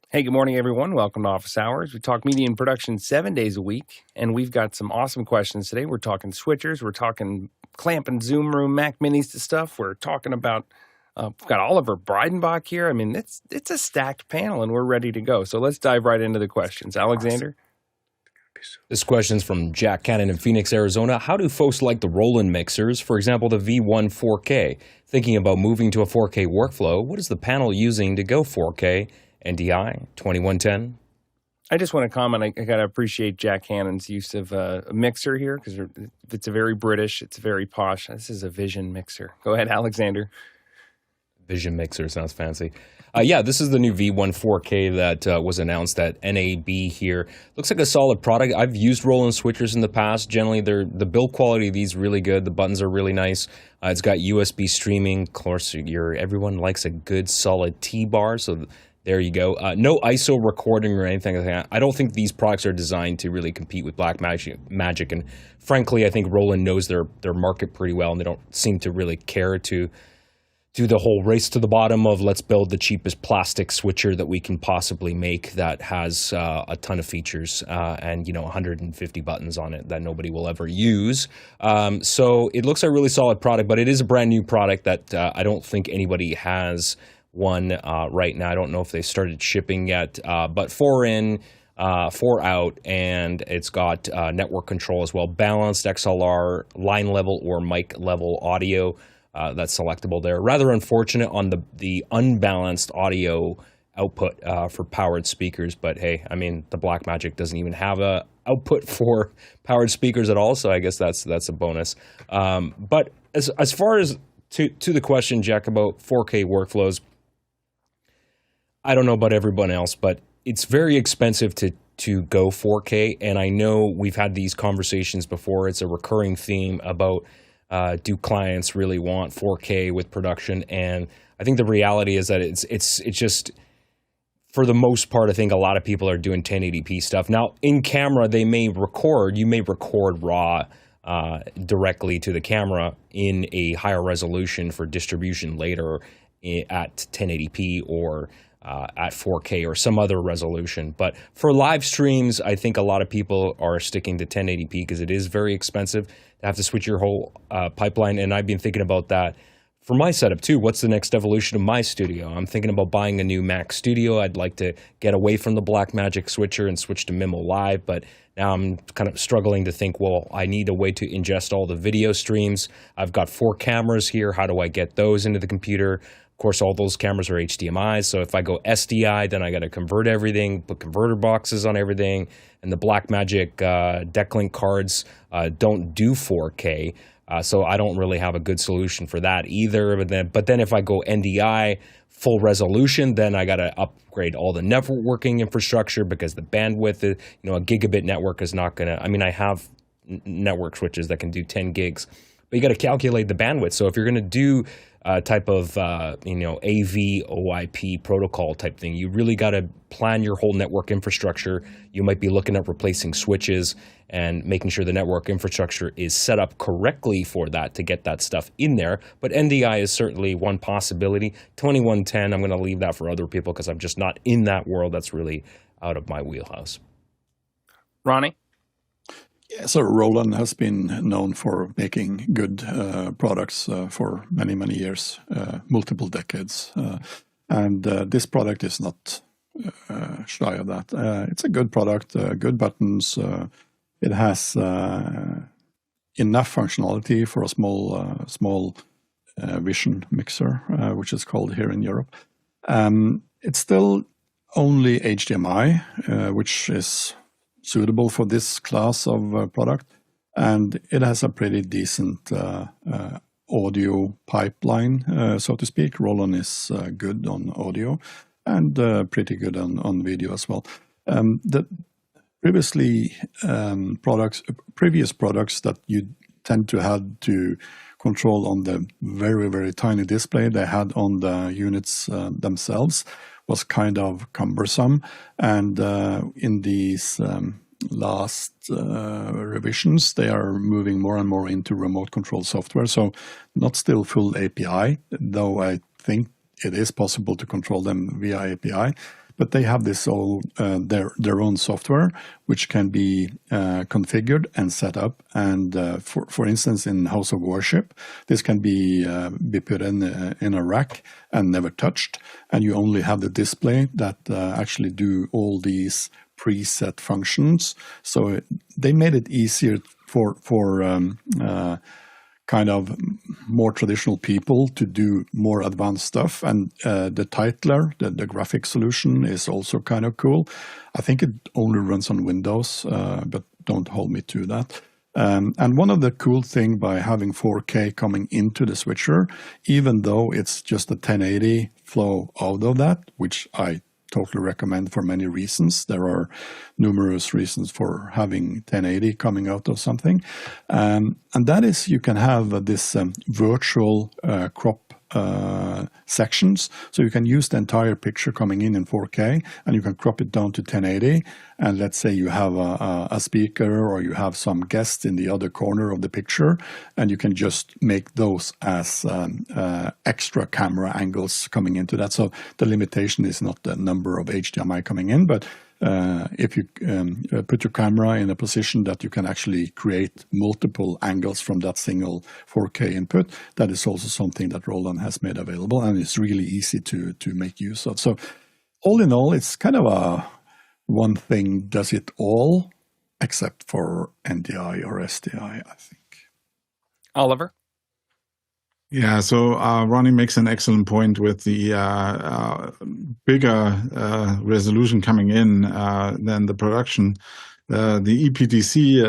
Hey, good morning, everyone. Welcome to Office Hours. We talk media and production 7 days a week, and we've got some awesome questions today. We're talking switchers, we're talking clamp and zoom room MacMinis to stuff. We're talking about, we've got Oliver Breidenbach here. I mean, it's a stacked panel, and we're ready to go. So let's dive right into the questions. Alexander? This question's from Jack Cannon in Phoenix, Arizona. How do folks like the Roland mixers, for example, the V1 4K? Thinking about moving to a 4K workflow, what is the panel using to go 4K? NDI 2110. I just want to comment. I got to appreciate Jack Cannon's use of a mixer here because it's a very British, it's very posh. This is a Vision mixer. Go ahead, Alexander. Vision mixer sounds fancy. Yeah, this is the new V1 4K that was announced at NAB here. Looks like a solid product. I've used Roland switchers in the past. Generally, the build quality of these really good. The buttons are really nice. It's got USB streaming. Of course, everyone likes a good solid T-bar, so there you go. No ISO recording or anything like that. I don't think these products are designed to really compete with Blackmagic. And frankly, I think Roland knows their market pretty well, and they don't seem to really care to do the whole race to the bottom of let's build the cheapest plastic switcher that we can possibly make that has a ton of features and 150 buttons on it that nobody will ever use. So it looks like a really solid product, but it is a brand new product that I don't think anybody has one right now. I don't know if they started shipping yet, but 4 in, 4 out, and it's got network control as well, balanced XLR, line level or mic level audio. That's selectable there. Rather unfortunate on the unbalanced audio output for powered speakers, but hey, I mean, the Blackmagic doesn't even have a output for powered speakers at all, so I guess that's a bonus. But as far as to the question, Jack, about 4K workflows, I don't know about everyone else, but it's very expensive to go 4K, and I know we've had these conversations before. It's a recurring theme about do clients really want 4K with production? And I think the reality is that it's just, for the most part, I think a lot of people are doing 1080p stuff. Now, in camera, you may record raw directly to the camera in a higher resolution for distribution later at 1080p or at 4K or some other resolution. But for live streams, I think a lot of people are sticking to 1080p because it is very expensive to have to switch your whole pipeline. And I've been thinking about that for my setup too. What's the next evolution of my studio? I'm thinking about buying a new Mac Studio. I'd like to get away from the Blackmagic switcher and switch to mimoLive, but now I'm kind of struggling to think, well, I need a way to ingest all the video streams. I've got 4 cameras here. How do I get those into the computer? Of course, all those cameras are HDMI, so if I go SDI, then I got to convert everything, put converter boxes on everything, and the Blackmagic Decklink cards don't do 4K, so I don't really have a good solution for that either. But then if I go NDI full resolution, then I got to upgrade all the networking infrastructure because the bandwidth, a gigabit network is not going to. I mean, I have network switches that can do 10 gigs, but you got to calculate the bandwidth. So if you're going to do type of AV OIP protocol type thing, you really got to plan your whole network infrastructure. You might be looking at replacing switches and making sure the network infrastructure is set up correctly for that to get that stuff in there. But NDI is certainly one possibility. 2110, I'm going to leave that for other people because I'm just not in that world. That's really out of my wheelhouse. Ronnie? Yeah, so Roland has been known for making good products for many, many years, multiple decades. And this product is not shy of that. It's a good product, good buttons. It has enough functionality for a small vision mixer, which is called here in Europe. It's still only HDMI, which is suitable for this class of product, and it has a pretty decent audio pipeline, so to speak. Roland is good on audio and pretty good on video as well. The previous products that you tend to have to control on the very, very tiny display they had on the units themselves was kind of cumbersome, and in these last revisions they are moving more and more into remote control software, so not still full API, though I think it is possible to control them via API, but they have this their own software which can be configured and set up. And for instance, in House of Worship, this can be put in a rack and never touched, and you only have the display that actually do all these preset functions. So they made it easier for kind of more traditional people to do more advanced stuff. And the titler, the graphic solution, is also kind of cool. I think it only runs on Windows, but don't hold me to that. And one of the cool thing by having 4K coming into the switcher, even though it's just a 1080 flow out of that, which I totally recommend for many reasons. There are numerous reasons for having 1080 coming out of something. And that is, you can have this virtual crop sections. So you can use the entire picture coming in 4K, and you can crop it down to 1080. And let's say you have a speaker, or you have some guest in the other corner of the picture, and you can just make those as extra camera angles coming into that. So the limitation is not the number of HDMI coming in, but if you put your camera in a position that you can actually create multiple angles from that single 4K input, that is also something that Roland has made available, and it's really easy to make use of. So all in all, it's kind of a one thing does it all, except for NDI or SDI, I think. Oliver? Yeah, so Ronnie makes an excellent point with the bigger resolution coming in than the production. The EPDC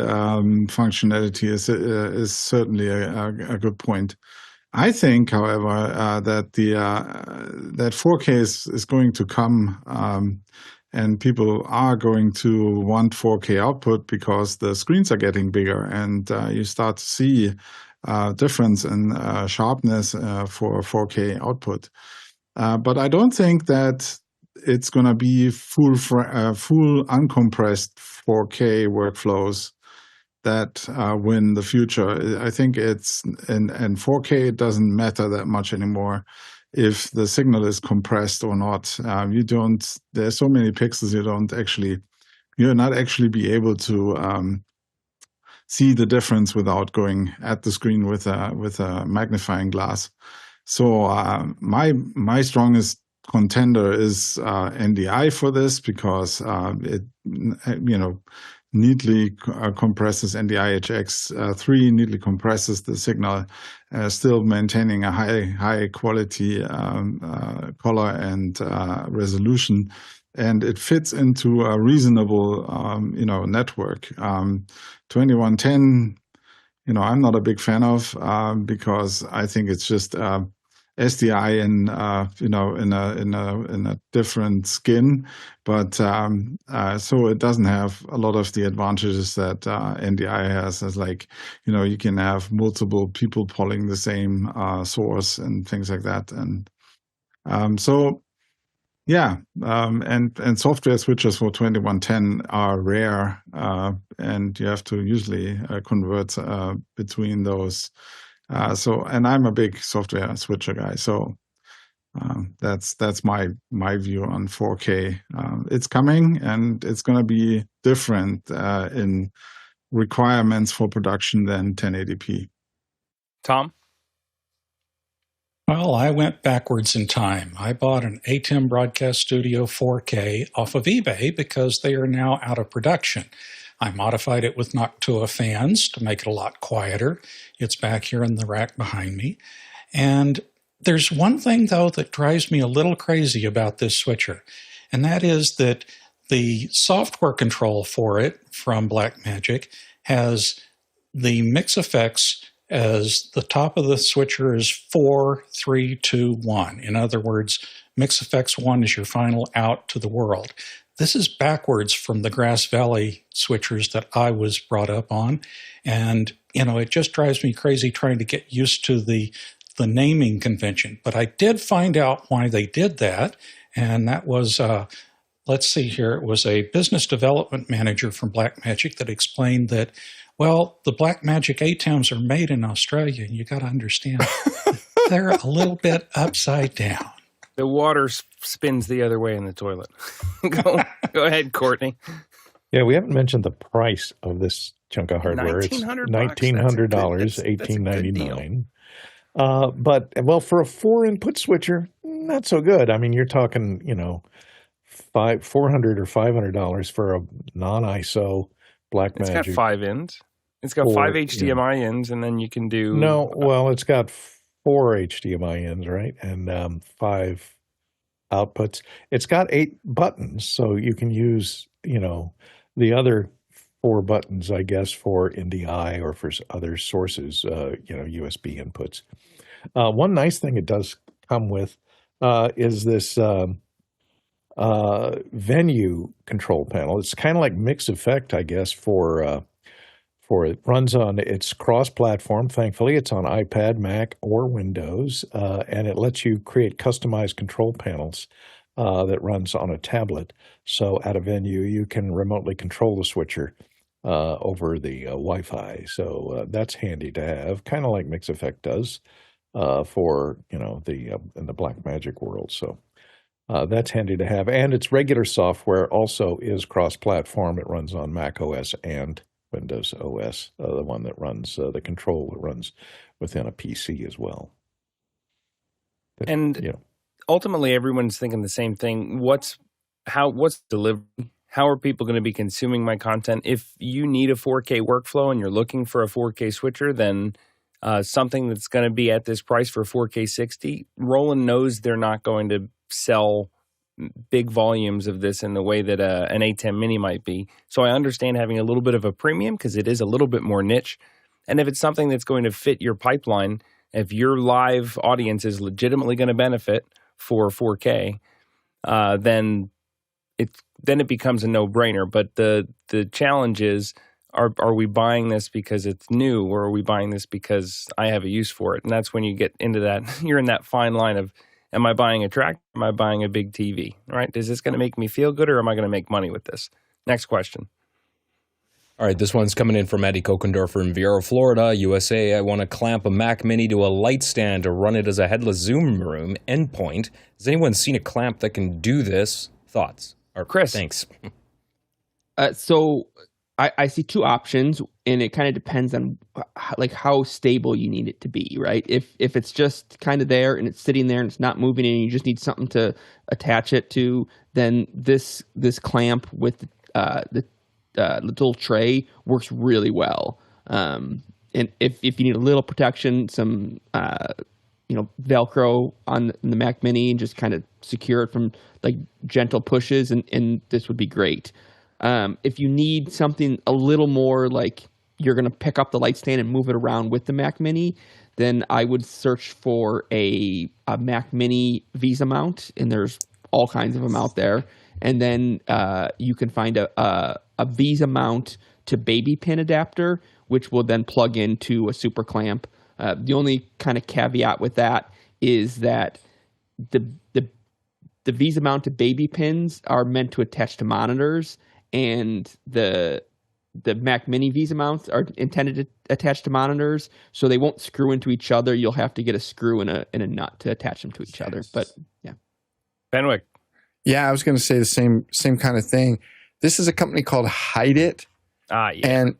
functionality is certainly a good point. I think, however, that that 4K is going to come, and people are going to want 4K output because the screens are getting bigger, and you start to see difference in sharpness for 4K output. But I don't think that it's going to be full uncompressed 4K workflows that win the future. I think it's in 4K, it doesn't matter that much anymore if the signal is compressed or not. There's so many pixels you're not actually be able to see the difference without going at the screen with a magnifying glass. So my strongest contender is NDI for this, because it neatly compresses NDI-HX3, neatly compresses the signal, still maintaining a high quality color and resolution. And it fits into a reasonable, network. 2110, I'm not a big fan of, because I think it's just SDI in a different skin. But so it doesn't have a lot of the advantages that NDI has, as you can have multiple people pulling the same source and things like that. And so. Yeah, and software switches for 2110 are rare, and you have to usually convert between those. And I'm a big software switcher guy, so that's my view on 4K. It's coming, and it's going to be different in requirements for production than 1080p. Tom? Well, I went backwards in time. I bought an ATEM Broadcast Studio 4K off of eBay because they are now out of production. I modified it with Noctua fans to make it a lot quieter. It's back here in the rack behind me. And there's one thing, though, that drives me a little crazy about this switcher, and that is that the software control for it from Blackmagic has the mix effects as the top of the switcher is 4, 3, 2, 1. In other words, mix effects 1 is your final out to the world. This is backwards from the Grass Valley switchers that I was brought up on. And, it just drives me crazy trying to get used to the naming convention. But I did find out why they did that. And that was, let's see here, it was a business development manager from Blackmagic that explained that, well, the Blackmagic ATEMs are made in Australia, and you got to understand, they're a little bit upside down. The water spins the other way in the toilet. Go ahead, Courtney. Yeah, we haven't mentioned the price of this chunk of hardware. It's $1,900. $1,900, That's $1,899. But well, for a 4-input switcher, not so good. I mean, you're talking, $400 or $500 for a non-ISO Blackmagic. It's got 5 ins. It's got 5 HDMI ins, and then you can do. No, well, it's got 4 HDMI ins, right, and 5 outputs. It's got 8 buttons, so you can use the other 4 buttons, I guess, for NDI or for other sources, USB inputs. One nice thing it does come with is this venue control panel. It's kind of like Mix Effect, I guess, for it. Runs on, it's cross-platform. Thankfully, it's on iPad, Mac, or Windows, and it lets you create customized control panels that runs on a tablet. So at a venue, you can remotely control the switcher over the Wi-Fi. So that's handy to have, kind of like Mix Effect does for in the Blackmagic world. So that's handy to have, and its regular software also is cross-platform. It runs on Mac OS and Windows OS, the one that runs the control that runs within a PC as well. Ultimately, everyone's thinking the same thing. What's delivery? How are people going to be consuming my content? If you need a 4K workflow and you're looking for a 4K switcher, then something that's going to be at this price for 4K 60, Roland knows they're not going to sell big volumes of this in the way that an ATEM Mini might be. So I understand having a little bit of a premium because it is a little bit more niche. And if it's something that's going to fit your pipeline, if your live audience is legitimately going to benefit for 4K, then it becomes a no-brainer. But the challenge is, are we buying this because it's new, or are we buying this because I have a use for it? And that's when you get into that, you're in that fine line of, am I buying a tractor? Am I buying a big TV? Right? Is this going to make me feel good, or am I going to make money with this? Next question. All right, this one's coming in from Eddie Kokendorfer in Vieira, Florida, USA. I want to clamp a Mac Mini to a light stand to run it as a headless Zoom room endpoint. Has anyone seen a clamp that can do this? Thoughts? Or Chris? Thanks. So I see 2 options, and it kind of depends on how stable you need it to be, right? If it's just kind of there and it's sitting there and it's not moving and you just need something to attach it to, then this clamp with the little tray works really well. And if you need a little protection, some Velcro on the Mac Mini and just kind of secure it from like gentle pushes, and this would be great. If you need something a little more like you're going to pick up the light stand and move it around with the Mac Mini, then I would search for a Mac Mini Visa mount, and there's all kinds of them out there. And then you can find a Visa mount to baby pin adapter, which will then plug into a super clamp. The only kind of caveat with that is that the Visa mount to baby pins are meant to attach to monitors, and the Mac Mini Visa mounts are intended to attach to monitors, so they won't screw into each other. You'll have to get a screw and a nut to attach them to each other. But yeah, Benwick. Yeah, I was going to say the same kind of thing. This is a company called Hudl. Yeah.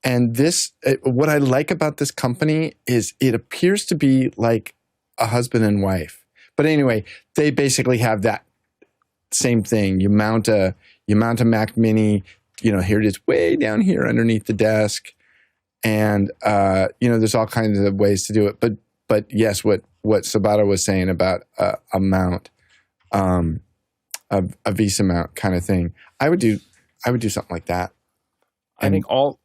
And this, what I like about this company is it appears to be like a husband and wife. But anyway, they basically have that same thing. You mount a Mac Mini, here it is way down here underneath the desk. And, there's all kinds of ways to do it. But yes, what Sabata was saying about a mount, a Visa mount kind of thing, I would do something like that. I think all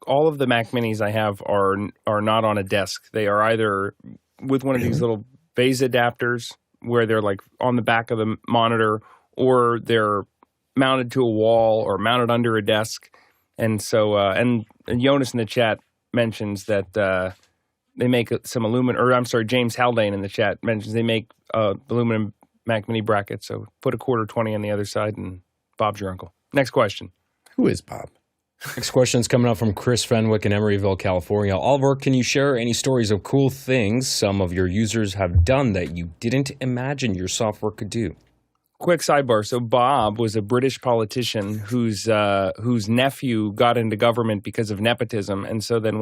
of the Mac Minis I have are not on a desk. They are either with one of these little base adapters where they're like on the back of the monitor, or they're mounted to a wall or mounted under a desk. And so, and Jonas in the chat mentions that they make some aluminum, or I'm sorry, James Haldane in the chat mentions they make aluminum Mac Mini brackets. So put a $20 on the other side, and Bob's your uncle. Next question. Who is Bob? Next question is coming up from Chris Fenwick in Emeryville, California. Oliver, can you share any stories of cool things some of your users have done that you didn't imagine your software could do? Quick sidebar. So Bob was a British politician whose nephew got into government because of nepotism, and so then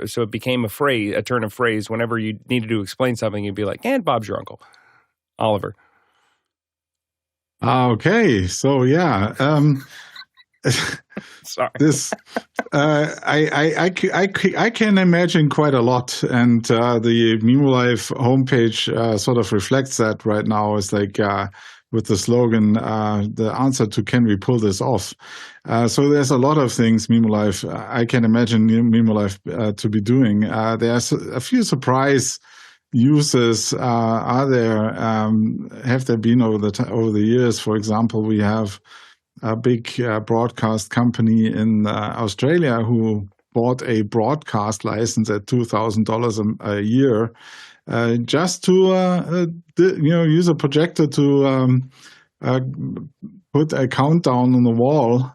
so it became a turn of phrase. Whenever you needed to explain something, you'd be like, "And Bob's your uncle." Oliver. Okay, so yeah. Sorry. This I can imagine quite a lot, and the mimoLive homepage sort of reflects that right now. It's like with the slogan, the answer to "Can we pull this off?" So there's a lot of things mimoLive I can imagine mimoLive to be doing. There's a few surprise uses are there. Have there been over the years? For example, we have a big broadcast company in Australia who bought a broadcast license at $2,000 a year just to use a projector to put a countdown on the wall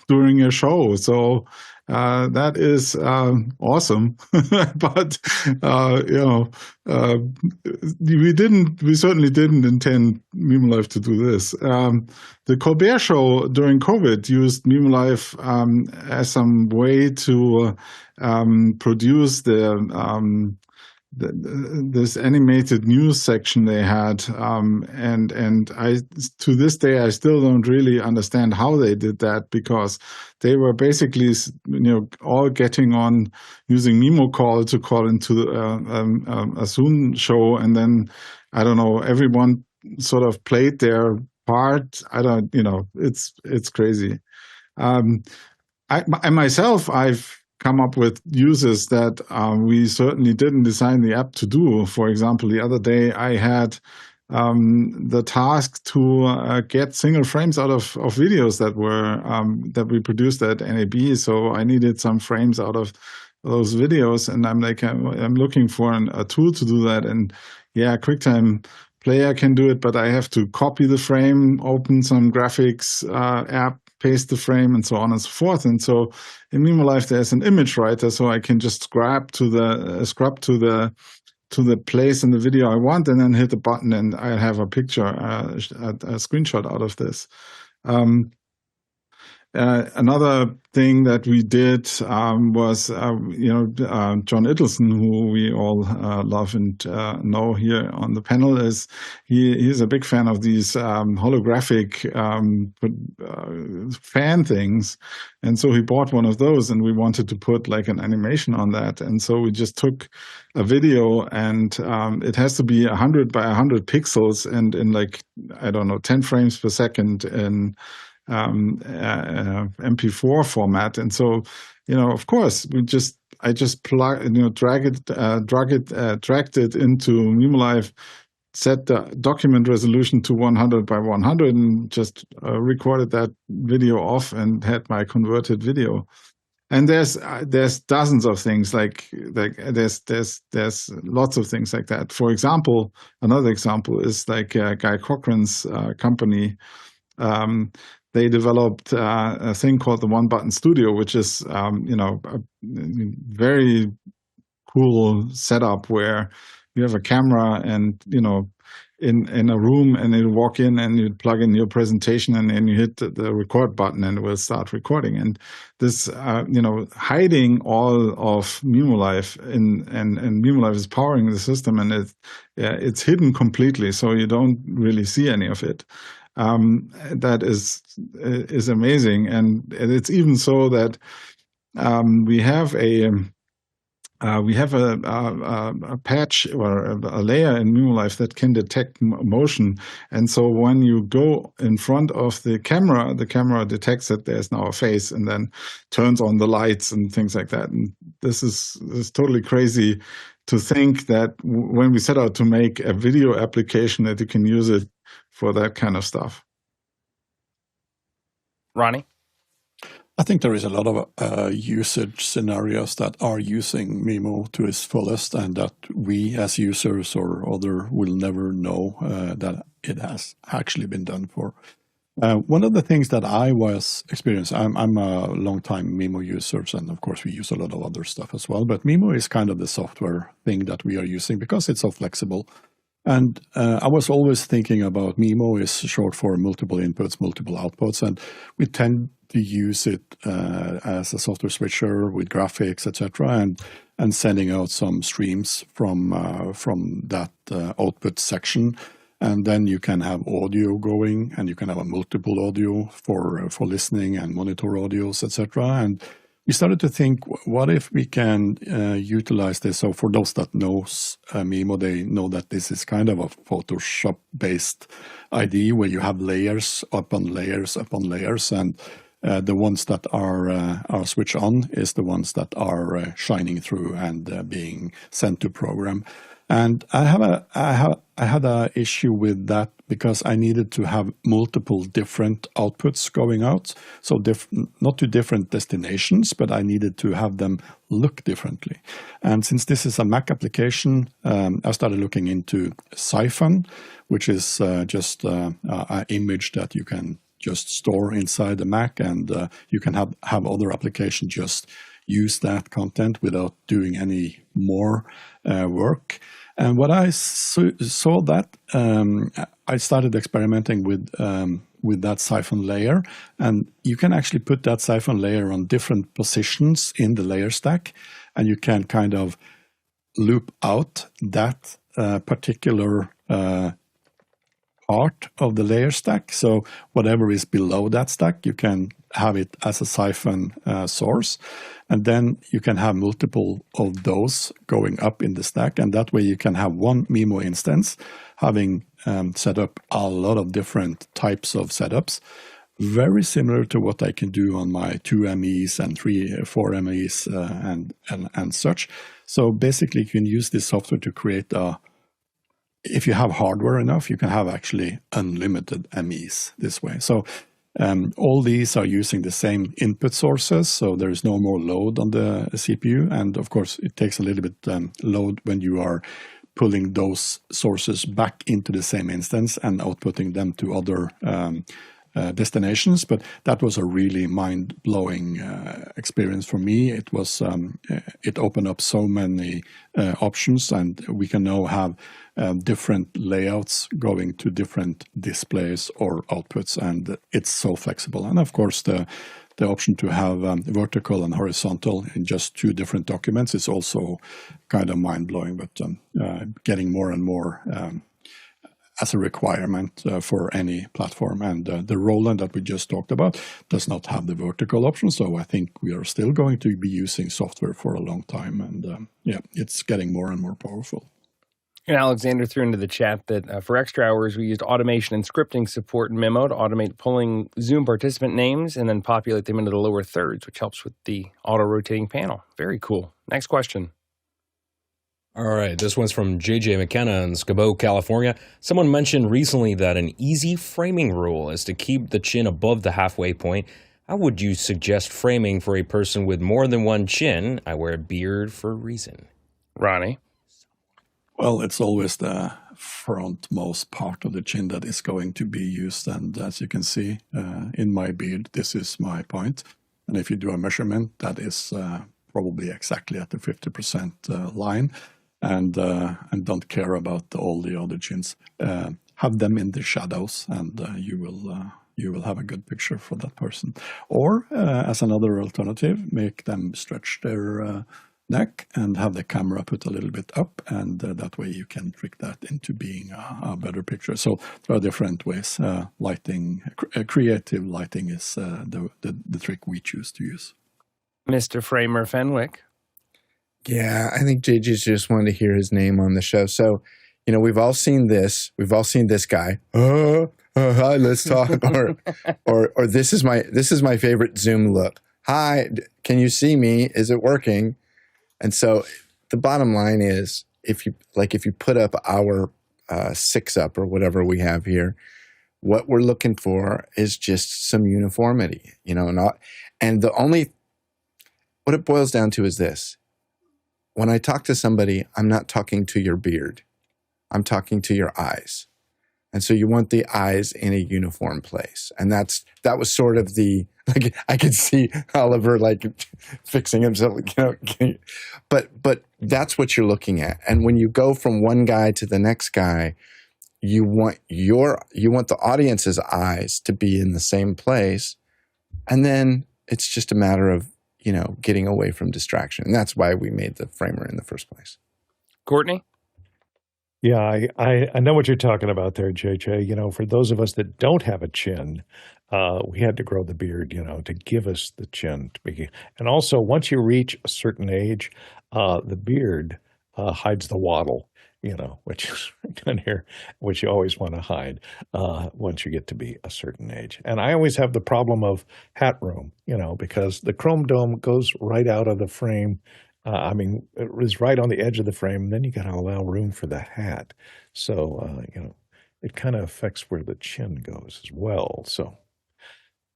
during a show. So that is awesome, but we certainly didn't intend mimoLive to do this. The Colbert Show during COVID used mimoLive as some way to produce this animated news section they had, and I to this day I still don't really understand how they did that, because they were basically all getting on using Mimo call to call into a Zoom show, and then I don't know, everyone sort of played their part. It's crazy. I myself, I've come up with uses that we certainly didn't design the app to do. For example, the other day I had the task to get single frames out of videos that we produced at NAB. So I needed some frames out of those videos, and I'm looking for a tool to do that. And yeah, QuickTime Player can do it, but I have to copy the frame, open some graphics app, paste the frame, and so on and so forth. And so in mimoLive, there's an image writer, so I can just scrub to the place in the video I want, and then hit a button, and I have a picture, a screenshot out of this. Another thing that we did was, John Ittleson, who we all love and know here on the panel, he's a big fan of these holographic fan things, and so he bought one of those, and we wanted to put like an animation on that, and so we just took a video, and it has to be 100 by 100 pixels, and in 10 frames per second in MP4 format. And so, of course, I just dragged it into mimoLive, set the document resolution to 100 by 100, and just recorded that video off and had my converted video. And there's dozens of things there's lots of things like that. For example, another example is Guy Cochran's company. They developed a thing called the One Button Studio, which is a very cool setup where you have a camera and in a room, and you walk in and you plug in your presentation, and then you hit the record button and it will start recording. And this hiding all of mimoLive and mimoLive is powering the system, and it's hidden completely, so you don't really see any of it. That is amazing, and it's even so that we have a patch or a layer in mimoLive that can detect motion, and so when you go in front of the camera detects that there's now a face, and then turns on the lights and things like that. And this is totally crazy to think that when we set out to make a video application, that you can use it for that kind of stuff. Ronnie? I think there is a lot of usage scenarios that are using Mimo to its fullest, and that we as users or other will never know that it has actually been done for. One of the things that I was experiencing, I'm a long-time Mimo user, and of course we use a lot of other stuff as well, but Mimo is kind of the software thing that we are using because it's so flexible. And I was always thinking about Mimo is short for multiple inputs, multiple outputs, and we tend to use it as a software switcher with graphics, etc., and sending out some streams from that output section. And then you can have audio going, and you can have a multiple audio for listening and monitor audios, etc. And we started to think, what if we can utilize this? So for those that knows Mimo, they know that this is kind of a Photoshop-based IDE where you have layers upon layers upon layers, and the ones that are switched on is the ones that are shining through and being sent to program. And I had an issue with that because I needed to have multiple different outputs going out. So not to different destinations, but I needed to have them look differently. And since this is a Mac application, I started looking into Siphon, which is just an image that you can just store inside the Mac, and you can have other applications just use that content without doing any more work. And what I saw that I started experimenting with that Siphon layer, and you can actually put that Siphon layer on different positions in the layer stack, and you can kind of loop out that particular part of the layer stack. So whatever is below that stack, you can have it as a Siphon source. And then you can have multiple of those going up in the stack. And that way you can have one Mimo instance having set up a lot of different types of setups. Very similar to what I can do on my 2 MEs and 4 MEs and such. So basically you can use this software to create if you have hardware enough, you can have actually unlimited MEs this way. So all these are using the same input sources, so there is no more load on the CPU. And of course, it takes a little bit load when you are pulling those sources back into the same instance and outputting them to other destinations. But that was a really mind-blowing experience for me. It was it opened up so many options, and we can now have different layouts going to different displays or outputs, and it's so flexible. And of course, the option to have vertical and horizontal in just 2 different documents is also kind of mind-blowing, but getting more and more as a requirement for any platform. And the Roland that we just talked about does not have the vertical option, so I think we are still going to be using software for a long time, and yeah, it's getting more and more powerful. And Alexander threw into the chat that for extra hours, we used automation and scripting support in Mimo to automate pulling Zoom participant names and then populate them into the lower thirds, which helps with the auto-rotating panel. Very cool. Next question. All right, this one's from JJ McKenna in Scabo, California. Someone mentioned recently that an easy framing rule is to keep the chin above the halfway point. How would you suggest framing for a person with more than one chin? I wear a beard for a reason. Ronnie? Well, it's always the frontmost part of the chin that is going to be used. And as you can see in my beard, this is my point. And if you do a measurement, that is probably exactly at the 50% line. And don't care about all the other chins. Have them in the shadows, and you will have a good picture for that person. Or as another alternative, make them stretch their neck and have the camera put a little bit up, and that way you can trick that into being a better picture. So there are different ways. Lighting, creative lighting is the trick we choose to use. Mr. Framer Fenwick. Yeah, I think JJ just wanted to hear his name on the show. So, we've all seen this. We've all seen this guy. Hi, let's talk. or this is my favorite Zoom look. Hi, can you see me? Is it working? And so the bottom line is, if you put up our 6-up or whatever we have here, what we're looking for is just some uniformity, and what it boils down to is this. When I talk to somebody, I'm not talking to your beard. I'm talking to your eyes. And so you want the eyes in a uniform place. And that was sort of the, like, I could see Oliver like fixing himself, but that's what you're looking at. And when you go from one guy to the next guy, you want the audience's eyes to be in the same place. And then it's just a matter of, getting away from distraction. And that's why we made the framer in the first place. Courtney? Yeah, I know what you're talking about there, JJ. For those of us that don't have a chin, we had to grow the beard, to give us the chin to be. And also, once you reach a certain age, the beard hides the waddle, which is down here, which you always want to hide once you get to be a certain age. And I always have the problem of hat room, because the chrome dome goes right out of the frame. It was right on the edge of the frame, and then you got to allow room for the hat. So, it kind of affects where the chin goes as well. So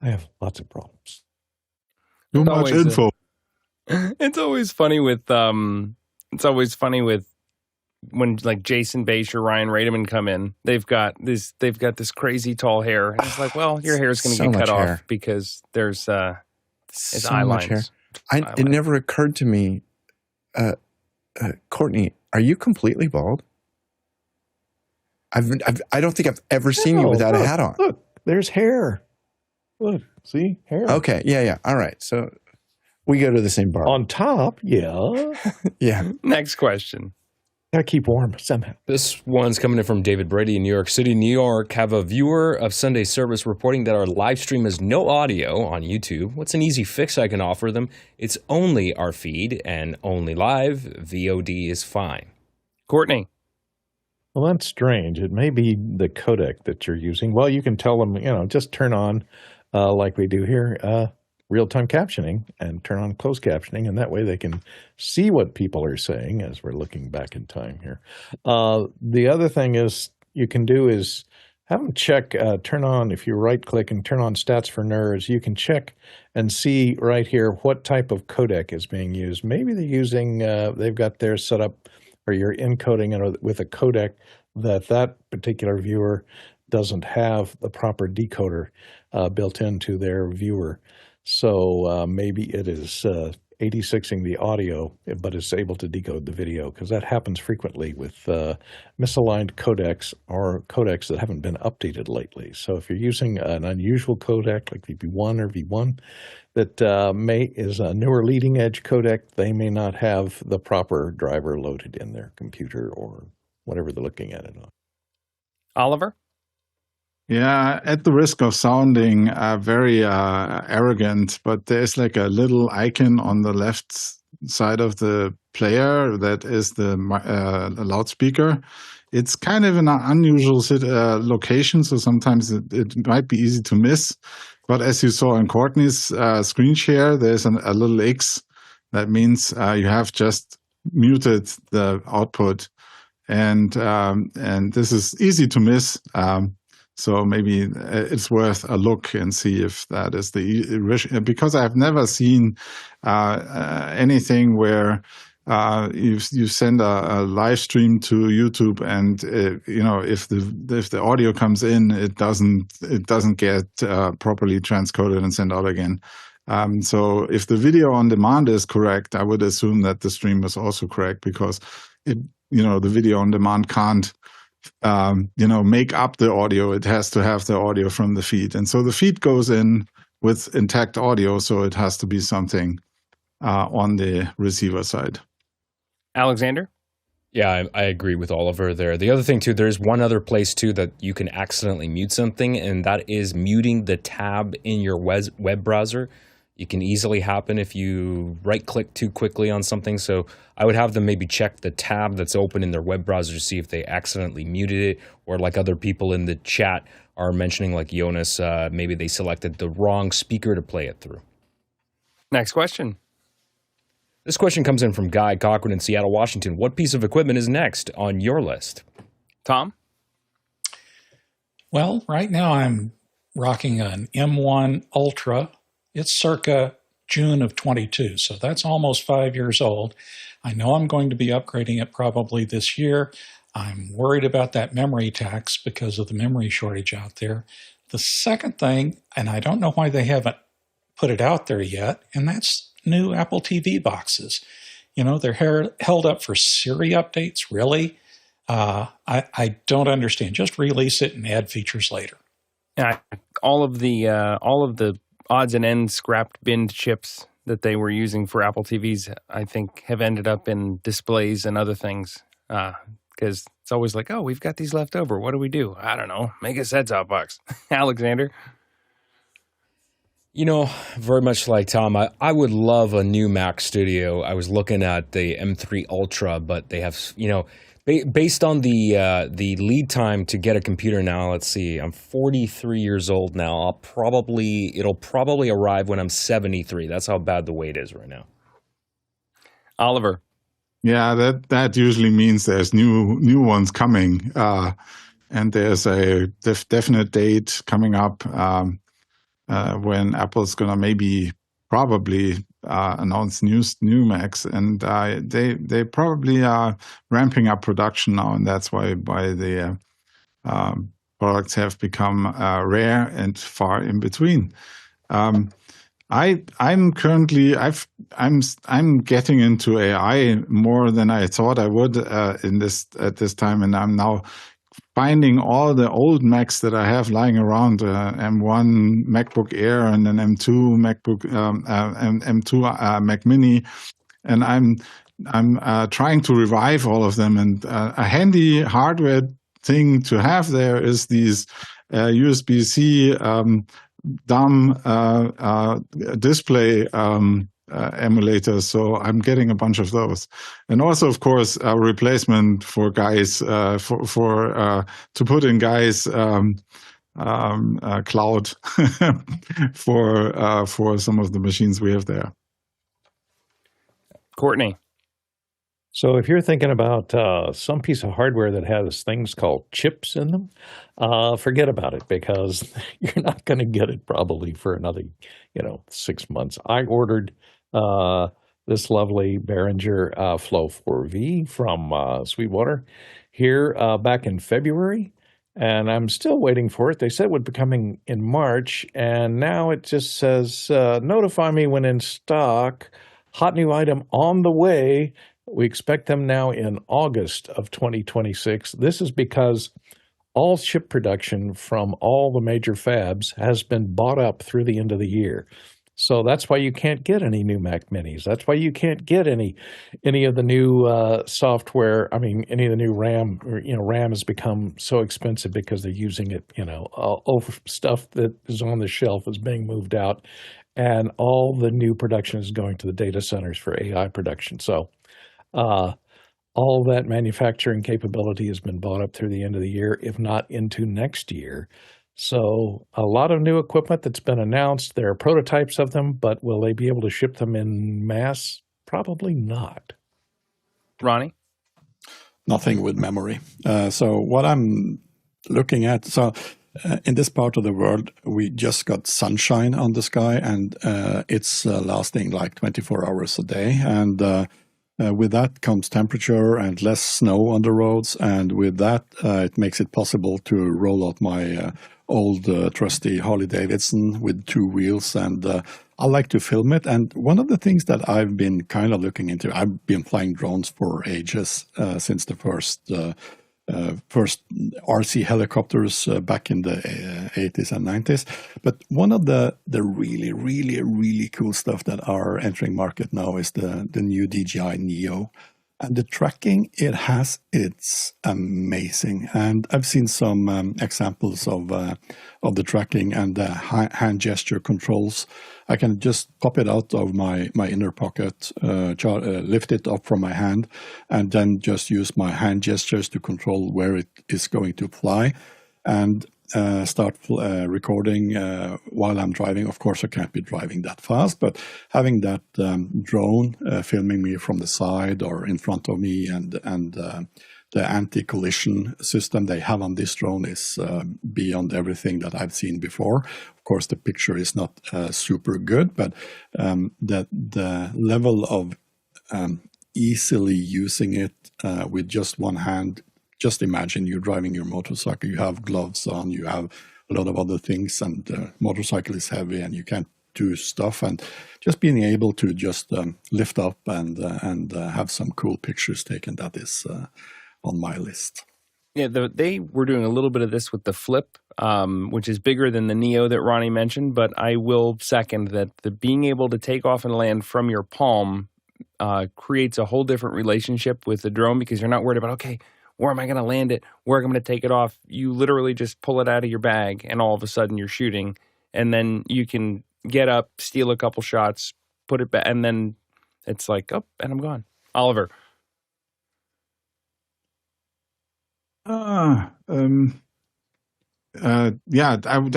I have lots of problems. Too much info. It's always funny with when like Jason Bache or Ryan Rademan come in. They've got this crazy tall hair. And it's like, well, your hair's going to get cut off because there's it's so eye much lines. hair. It never occurred to me. Courtney, are you completely bald? I don't think I've ever seen you without a hat on. Look, there's hair. Look, see? Hair. Okay, yeah. All right, so we go to the same bar. On top, yeah. Yeah. Next question. Gotta keep warm somehow. This one's coming in from David Brady in New York City, New York. Have a viewer of Sunday service reporting that our live stream has no audio on YouTube. What's an easy fix I can offer them? It's only our feed and only live. VOD is fine. Courtney. Well, that's strange. It may be the codec that you're using. Well, you can tell them, just turn on, like we do here, real-time captioning and turn on closed captioning, and that way they can see what people are saying as we're looking back in time here. The other thing you can do is have them check, turn on, if you right-click and turn on Stats for Nerds, you can check and see right here what type of codec is being used. Maybe they're using, they've got theirs set up, or you're encoding it with a codec that particular viewer doesn't have the proper decoder built into their viewer. So maybe it is 86ing the audio, but it's able to decode the video, because that happens frequently with misaligned codecs or codecs that haven't been updated lately. So if you're using an unusual codec like VP1 or V1 that is a newer leading edge codec, they may not have the proper driver loaded in their computer or whatever they're looking at it on. Oliver? Yeah, at the risk of sounding very arrogant, but there's like a little icon on the left side of the player that is the loudspeaker. It's kind of an unusual location, so sometimes it might be easy to miss. But as you saw in Courtney's screen share, there's a little X. That means you have just muted the output, and this is easy to miss. So maybe it's worth a look and see if that is because I've never seen anything where you send a live stream to YouTube and if the audio comes in, it doesn't get properly transcoded and sent out again. So if the video on demand is correct, I would assume that the stream is also correct, because the video on demand can't make up the audio. It has to have the audio from the feed. And so the feed goes in with intact audio, so it has to be something on the receiver side. Alexander? Yeah, I agree with Oliver there. The other thing, too, there's one other place, too, that you can accidentally mute something, and that is muting the tab in your web browser. It can easily happen if you right-click too quickly on something. So I would have them maybe check the tab that's open in their web browser to see if they accidentally muted it, or like other people in the chat are mentioning, like Jonas, maybe they selected the wrong speaker to play it through. Next question. This question comes in from Guy Cochran in Seattle, Washington. What piece of equipment is next on your list? Tom? Well, right now I'm rocking an M1 Ultra. It's circa June of 22, so that's almost 5 years old. I know I'm going to be upgrading it probably this year. I'm worried about that memory tax because of the memory shortage out there. The second thing, and I don't know why they haven't put it out there yet, and that's new Apple TV boxes. You know, they're held up for Siri updates, really? I don't understand. Just release it and add features later. Yeah, all of the odds and ends scrapped binned chips that they were using for Apple TVs, I think, have ended up in displays and other things. Because it's always like, oh, we've got these left over. What do we do? I don't know. Make a set-top box. Alexander? You know, very much like Tom, I would love a new Mac Studio. I was looking at the M3 Ultra, but they have, you know, based on the lead time to get a computer now, let's see, I'm 43 years old now. It'll probably arrive when I'm 73. That's how bad the wait is right now. Oliver? Yeah, that usually means there's new ones coming, and there's a definite date coming up when Apple's gonna probably announce new Macs, and they probably are ramping up production now, and that's why the products have become rare and far in between. I'm currently I'm getting into AI more than I thought I would at this time, and I'm now finding all the old Macs that I have lying around, M1 MacBook Air and an M2 MacBook M2 MacMini, and I'm trying to revive all of them. And a handy hardware thing to have there is these USB-C dumb display emulators, so I'm getting a bunch of those, and also, of course, a replacement for guys to put in guys cloud for some of the machines we have there. Courtney? So if you're thinking about some piece of hardware that has things called chips in them, forget about it, because you're not going to get it probably for another, 6 months. I ordered this lovely Behringer Flow 4V from Sweetwater here back in February, and I'm still waiting for it. They said it would be coming in March, and now it just says, notify me when in stock, hot new item on the way. We expect them now in August of 2026. This is because all chip production from all the major fabs has been bought up through the end of the year. So that's why you can't get any new Mac Minis. That's why you can't get any of the new software. I mean, any of the new RAM. RAM has become so expensive because they're using it. Over stuff that is on the shelf is being moved out, and all the new production is going to the data centers for AI production. So all that manufacturing capability has been bought up through the end of the year, if not into next year. So a lot of new equipment that's been announced. There are prototypes of them, but will they be able to ship them in mass? Probably not. Ronnie? Nothing with memory. So what I'm looking at, in this part of the world, we just got sunshine on the sky, and it's lasting like 24 hours a day. And with that comes temperature and less snow on the roads, and with that, it makes it possible to roll out my old trusty Harley Davidson with 2 wheels, and I like to film it. And one of the things that I've been kind of looking into, I've been flying drones for ages, since the first RC helicopters back in the 80s and 90s. But one of the really, really, really cool stuff that are entering market now is the new DJI Neo. And the tracking it has, it's amazing. And I've seen some examples of the tracking and the hand gesture controls. I can just pop it out of my inner pocket, lift it up from my hand, and then just use my hand gestures to control where it is going to fly, and start recording while I'm driving. Of course, I can't be driving that fast, but having that drone filming me from the side or in front of me, and the anti-collision system they have on this drone is beyond everything that I've seen before. Of course, the picture is not super good, but the level of easily using it with just one hand just imagine you're driving your motorcycle, you have gloves on, you have a lot of other things, and the motorcycle is heavy and you can't do stuff, and just being able to just lift up and have some cool pictures taken, that is on my list. Yeah, they were doing a little bit of this with the Flip, which is bigger than the Neo that Ronnie mentioned, but I will second that the being able to take off and land from your palm creates a whole different relationship with the drone, because you're not worried about, okay, where am I going to land it? Where am I going to take it off? You literally just pull it out of your bag, and all of a sudden you're shooting, and then you can get up, steal a couple shots, put it back, and then it's like, oh, and I'm gone. Oliver. I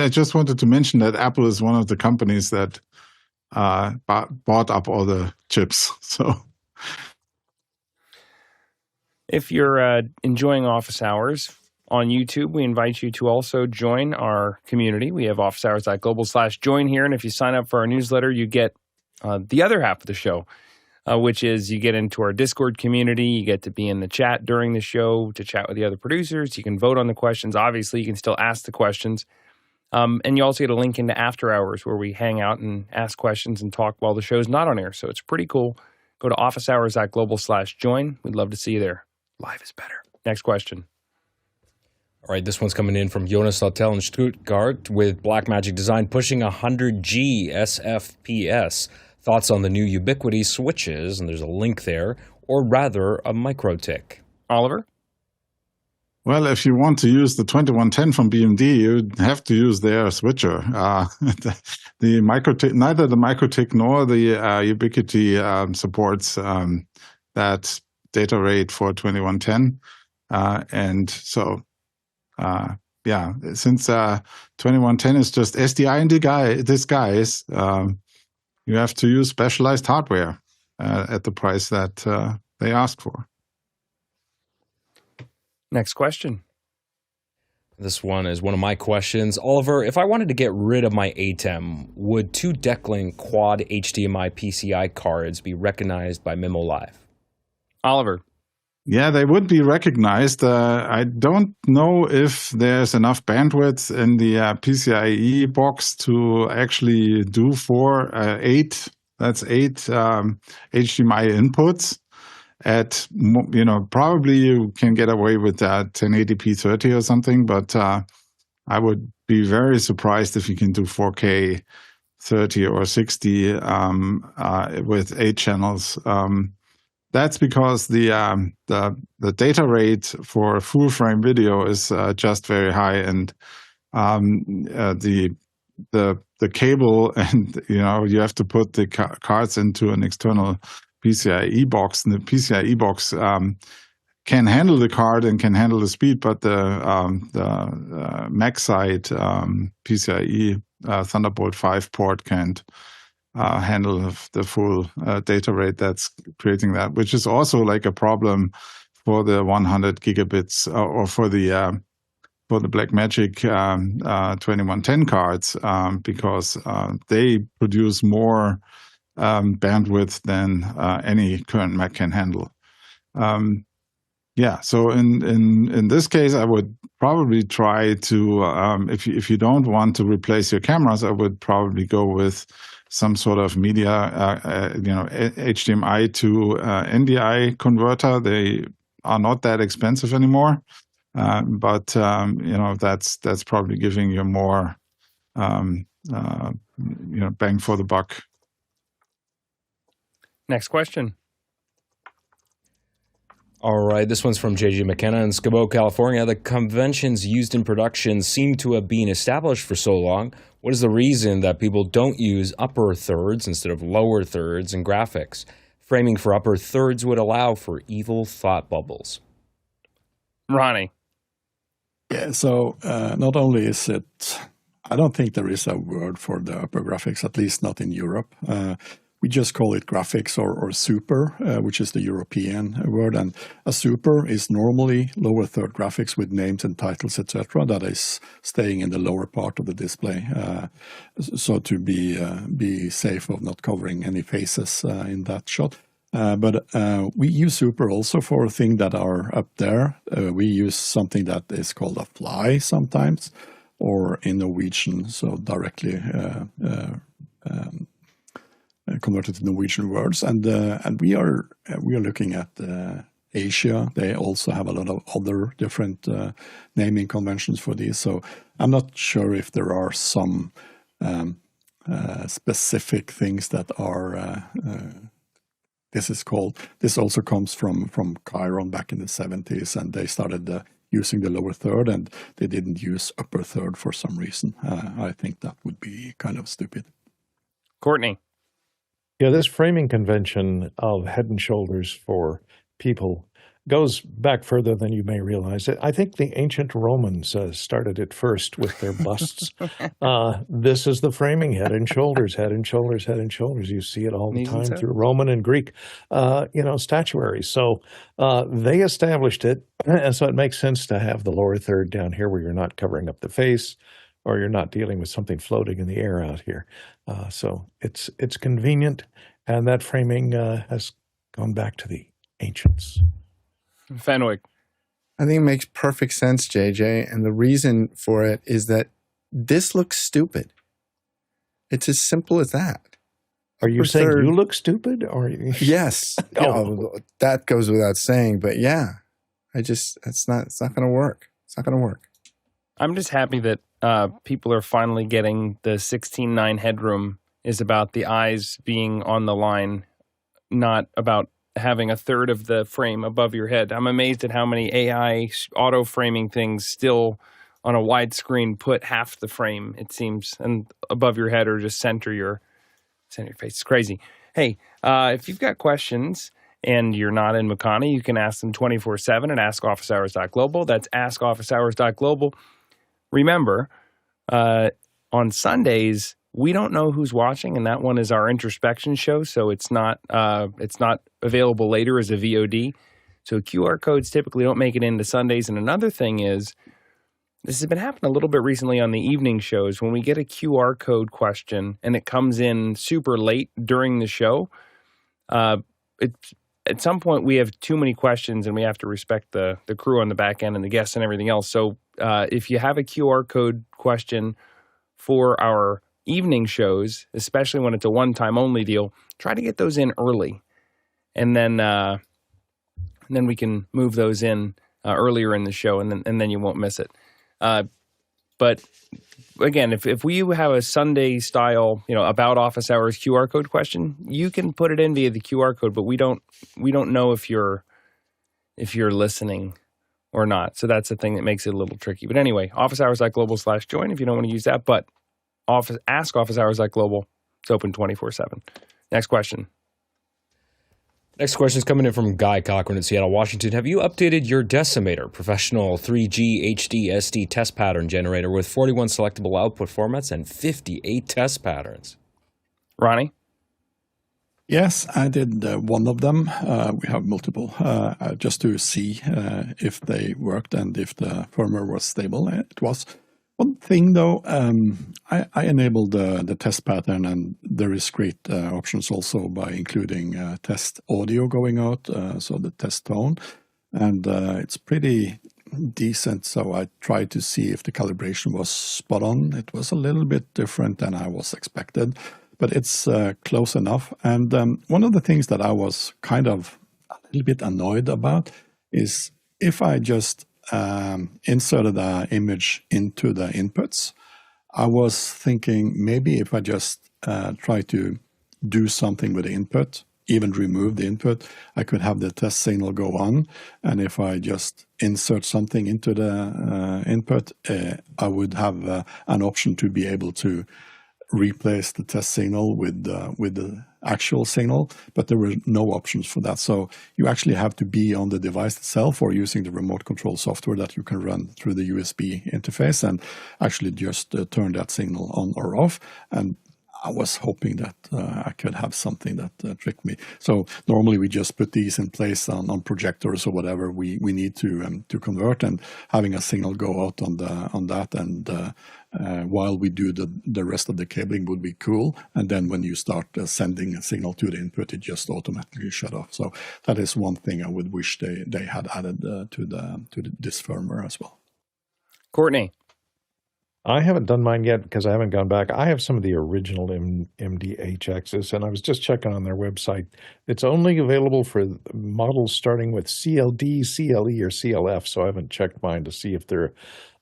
just wanted to mention that Apple is one of the companies that bought up all the chips. So, if you're enjoying Office Hours on YouTube, we invite you to also join our community. We have officehours.global/join here, and if you sign up for our newsletter, you get the other half of the show, which is you get into our Discord community. You get to be in the chat during the show to chat with the other producers. You can vote on the questions. Obviously, you can still ask the questions. And you also get a link into After Hours, where we hang out and ask questions and talk while the show's not on air. So it's pretty cool. Go to officehours.global/join. We'd love to see you there. Live is better. Next question. All right, this one's coming in from Jonas Hotel in Stuttgart with Blackmagic Design pushing 100G SFPS. Thoughts on the new Ubiquiti switches, and there's a link there, or rather a Mikrotik. Oliver? well, if you want to use the 2110 from BMD, you have to use their switcher. The Mikrotik, neither the Mikrotik nor the Ubiquiti supports that data rate for 2110. And so, since 2110 is just SDI in disguise, you have to use specialized hardware at the price that they ask for. Next question. This one is one of my questions. Oliver, if I wanted to get rid of my ATEM, would 2 Decklink Quad HDMI PCIe cards be recognized by mimoLive? Oliver. Yeah, they would be recognized. I don't know if there's enough bandwidth in the PCIe box to actually do 8. That's 8 HDMI inputs. At, probably you can get away with that 1080p 30 or something, but I would be very surprised if you can do 4K 30 or 60 with 8 channels. That's because the data rate for full frame video is just very high, and the cable, and you have to put the cards into an external PCIe box, and the PCIe box can handle the card and can handle the speed, but the Mac side PCIe Thunderbolt 5 port can't handle the full data rate that's creating that, which is also like a problem for the 100 gigabits or for the Blackmagic 2110 cards, because they produce more bandwidth than any current Mac can handle. So in this case, I would probably try to, if you don't want to replace your cameras, I would probably go with some sort of media, HDMI to NDI converter. They are not that expensive anymore, but that's probably giving you more, bang for the buck. Next question. All right, this one's from JJ McKenna in Skabo, California. The conventions used in production seem to have been established for so long. What is the reason that people don't use upper thirds instead of lower thirds in graphics? Framing for upper thirds would allow for evil thought bubbles. Ronnie. Yeah, so not only is it, I don't think there is a word for the upper graphics, at least not in Europe. We just call it graphics or super, which is the European word. And a super is normally lower third graphics with names and titles, etc. That is staying in the lower part of the display. So to be safe of not covering any faces in that shot. But we use Super also for things that are up there. We use something that is called a fly sometimes, or in Norwegian, so directly converted to Norwegian words. And we are looking at Asia. They also have a lot of other different naming conventions for these. So I'm not sure if there are some specific things that are. This also comes from Chiron back in the 70s, and they started using the lower third, and they didn't use upper third for some reason. I think that would be kind of stupid. Courtney. Yeah, this framing convention of Head and Shoulders for people goes back further than you may realize. I think the ancient Romans started it first with their busts. This is the framing, Head and Shoulders, Head and Shoulders, Head and Shoulders. You see it all the time through Roman and Greek, statuary. So they established it, and so it makes sense to have the lower third down here where you're not covering up the face, or you're not dealing with something floating in the air out here. So it's convenient, and that framing has gone back to the ancients. Fenwick. I think it makes perfect sense, JJ. And the reason for it is that this looks stupid. It's as simple as that. Are you saying you look stupid? Or yes. That goes without saying. But yeah, it's not going to work. It's not going to work. I'm just happy that people are finally getting the 16:9 headroom is about the eyes being on the line, not about having a third of the frame above your head. I'm amazed at how many AI auto framing things still on a widescreen put half the frame, it seems, and above your head, or just center your face. It's crazy. Hey, if you've got questions and you're not in Makani, you can ask them 24/7 at askofficehours.global. That's askofficehours.global. Remember, on Sundays, we don't know who's watching, and that one is our introspection show, so it's not available later as a VOD. So QR codes typically don't make it into Sundays. And another thing is, this has been happening a little bit recently on the evening shows. When we get a QR code question and it comes in super late during the show, at some point we have too many questions and we have to respect the crew on the back end and the guests and everything else. So if you have a QR code question for our evening shows, especially when it's a one-time only deal, try to get those in early, and then we can move those in earlier in the show, and then you won't miss it. But again, if we have a Sunday style, about office hours QR code question, you can put it in via the QR code, but we don't know if you're listening or not. So that's the thing that makes it a little tricky. But anyway, officehours.global/join if you don't want to use that, but ask Office Hours Global. It's open 24/7. Next question. Next question is coming in from Guy Cochran in Seattle, Washington. Have you updated your Decimator professional 3G HD SD test pattern generator with 41 selectable output formats and 58 test patterns? Ronnie? Yes, I did one of them. We have multiple, just to see if they worked and if the firmware was stable. It was. One thing, though, I enabled the test pattern, and there is great options also by including test audio going out, so the test tone, and it's pretty decent. So I tried to see if the calibration was spot on. It was a little bit different than I was expected, but it's close enough. And one of the things that I was kind of a little bit annoyed about is if I just inserted the image into the inputs, I was thinking maybe if I just try to do something with the input, even remove the input, I could have the test signal go on. And if I just insert something into the input, I would have an option to be able to replace the test signal with the actual signal, but there were no options for that. So you actually have to be on the device itself or using the remote control software that you can run through the USB interface and actually just turn that signal on or off. And I was hoping that I could have something that tricked me. So normally we just put these in place on projectors or whatever we need to convert, and having a signal go out on that, and while we do the rest of the cabling would be cool. And then when you start sending a signal to the input, it just automatically shut off. So that is one thing I would wish they had added to this firmware as well. Courtney. I haven't done mine yet because I haven't gone back. I have some of the original MDHXs, and I was just checking on their website. It's only available for models starting with CLD, CLE, or CLF, so I haven't checked mine to see if they're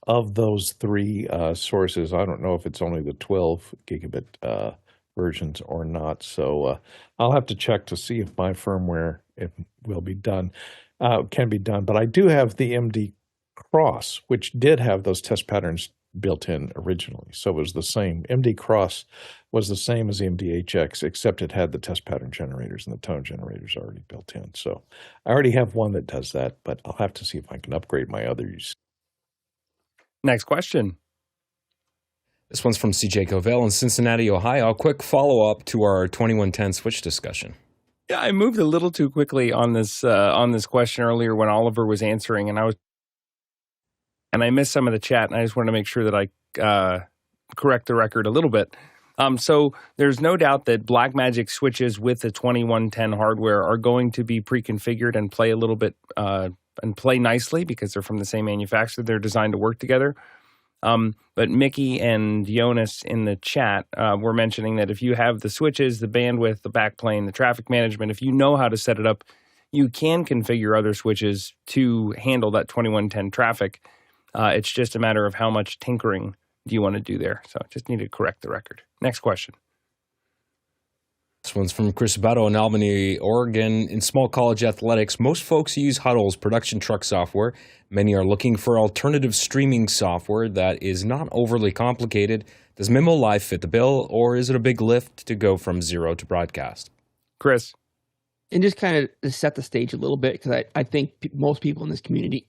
of those three sources. I don't know if it's only the 12 gigabit versions or not, so I'll have to check to see if my firmware will be done, can be done. But I do have the MD Cross, which did have those test patterns built in originally. So it was the same. MD Cross was the same as the MDHX, except it had the test pattern generators and the tone generators already built in. So I already have one that does that, but I'll have to see if I can upgrade my others. Next question. This one's from CJ Covell in Cincinnati, Ohio. A quick follow-up to our 2110 switch discussion. Yeah, I moved a little too quickly on this question earlier when Oliver was answering, and I missed some of the chat, and I just wanted to make sure that I correct the record a little bit. So there's no doubt that Blackmagic switches with the 2110 hardware are going to be pre-configured and play a little bit and play nicely because they're from the same manufacturer. They're designed to work together. But Mickey and Jonas in the chat were mentioning that if you have the switches, the bandwidth, the backplane, the traffic management, if you know how to set it up, you can configure other switches to handle that 2110 traffic. It's just a matter of how much tinkering do you want to do there. So just need to correct the record. Next question. This one's from Chris Bato in Albany, Oregon. In small college athletics, most folks use Hudl's production truck software. Many are looking for alternative streaming software that is not overly complicated. Does mimoLive fit the bill, or is it a big lift to go from zero to broadcast? Chris. And just kind of to set the stage a little bit, because I think most people in this community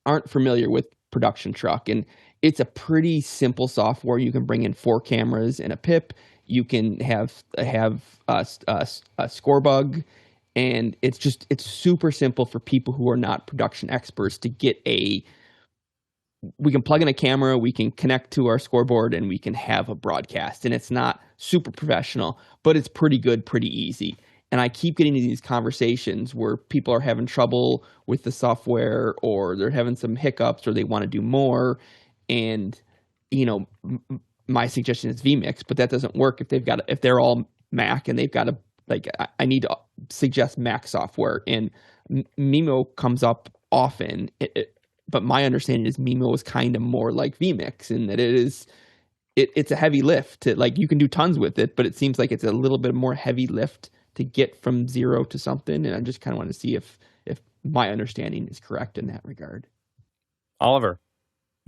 aren't familiar with Production Truck, and it's a pretty simple software. You can bring in 4 cameras and a PIP. You can have a score bug, and it's super simple for people who are not production experts to get we can plug in a camera, we can connect to our scoreboard, and we can have a broadcast. And it's not super professional, but it's pretty good, pretty easy. And I keep getting into these conversations where people are having trouble with the software, or they're having some hiccups, or they want to do more. And, my suggestion is vMix, but that doesn't work if they're all Mac and they've got I need to suggest Mac software. And Mimo comes up often, but my understanding is Mimo is kind of more like vMix in that it's a heavy lift. You can do tons with it, but it seems like it's a little bit more heavy lift to get from zero to something. And I just kind of want to see if my understanding is correct in that regard. Oliver.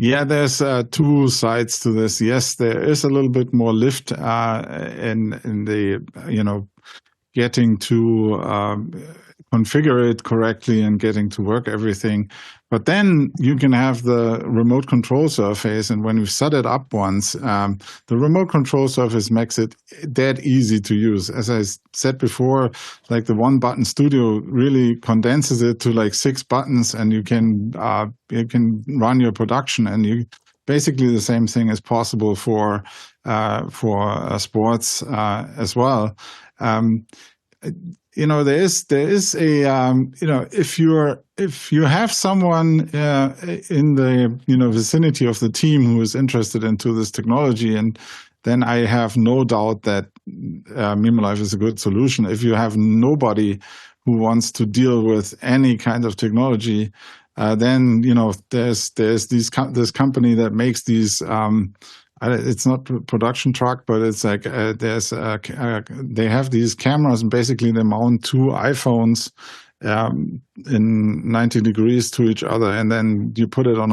Yeah, there's 2 sides to this. Yes, there is a little bit more lift in the, getting to configure it correctly and getting to work everything. But then you can have the remote control surface, and when you've set it up once, the remote control surface makes it dead easy to use. As I said before, the one-button studio really condenses it to 6 buttons, and you can run your production, and basically the same thing is possible for sports as well. There is a if you have someone in the vicinity of the team who is interested into this technology, and then I have no doubt that mimoLive is a good solution. If you have nobody who wants to deal with any kind of technology, then there's this company that makes these. It's not Production Truck, but it's they have these cameras, and basically they mount 2 iPhones in 90 degrees to each other, and then you put it on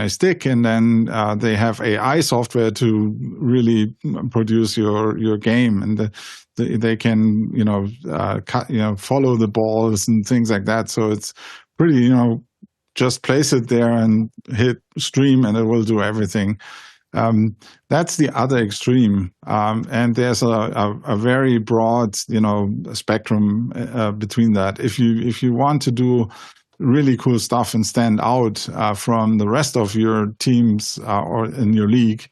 a stick, and then they have AI software to really produce your game, and they can follow the balls and things like that. So it's pretty just place it there and hit stream, and it will do everything. That's the other extreme, and there's a very broad, spectrum between that. If you want to do really cool stuff and stand out from the rest of your teams or in your league,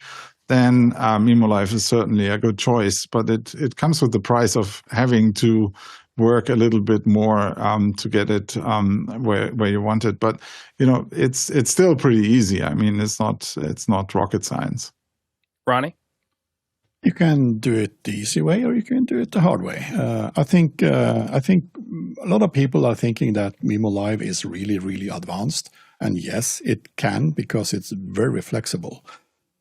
then mimoLive is certainly a good choice. But it comes with the price of having to work a little bit more to get it where you want it. But it's still pretty easy. I mean, it's not rocket science. Ronnie? You can do it the easy way, or you can do it the hard way. I think a lot of people are thinking that mimoLive is really, really advanced, and yes, it can, because it's very flexible.